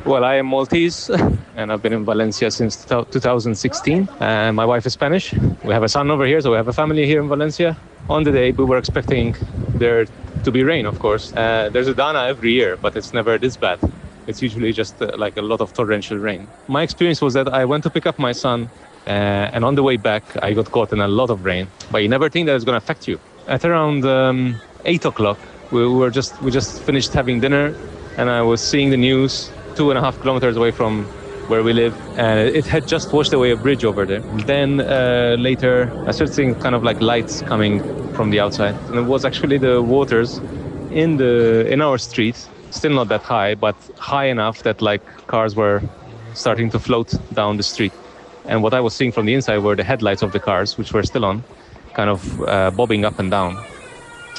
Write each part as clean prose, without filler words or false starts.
Well, I am Maltese, and I've been in Valencia since 2016. And my wife is Spanish. We have a son over here, so we have a family here in Valencia. On the day, we were expecting there to be rain, of course. There's a Dana every year, but it's never this bad. It's usually just like a lot of torrential rain. My experience was that I went to pick up my son, and on the way back, I got caught in a lot of rain. But you never think that it's going to affect you. At around 8 o'clock, we just finished having dinner, and I was seeing the news 2.5 kilometers away from where we live, and it had just washed away a bridge over there. Then later, I started seeing kind of like lights coming from the outside, and it was actually the waters in our street. Still not that high, but high enough that like cars were starting to float down the street. And what I was seeing from the inside were the headlights of the cars, which were still on, kind of bobbing up and down.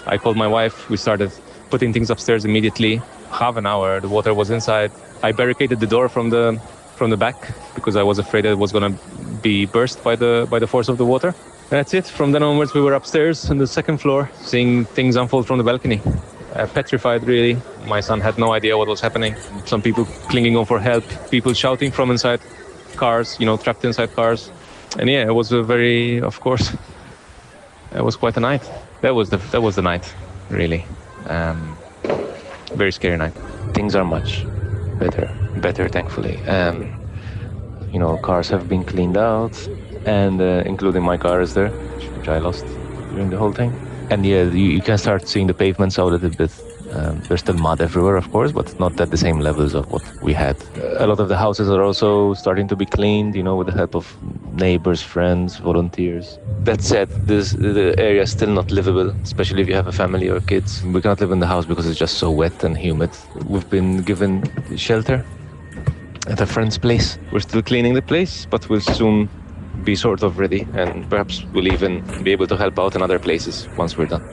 I called my wife. We started putting things upstairs immediately. Half an hour, the water was inside. I barricaded the door from the back because I was afraid that it was going to be burst by the force of the water. That's it. From then onwards, we were upstairs on the second floor, seeing things unfold from the balcony. Petrified, really. My son had no idea what was happening. Some people clinging on for help, people shouting from inside cars, trapped inside cars. And yeah, it was of course, it was quite a night. That was the night, really. Very scary night. Things are much better, thankfully. Cars have been cleaned out, and including my car is there, which I lost during the whole thing. And yeah, you can start seeing the pavements out a little bit. There's still mud everywhere, of course, but not at the same levels of what we had. A lot of the houses are also starting to be cleaned, with the help of neighbors, friends, volunteers. That said, the area is still not livable, especially if you have a family or kids. We cannot live in the house because it's just so wet and humid. We've been given shelter at a friend's place. We're still cleaning the place, but we'll soon be sort of ready, and perhaps we'll even be able to help out in other places once we're done.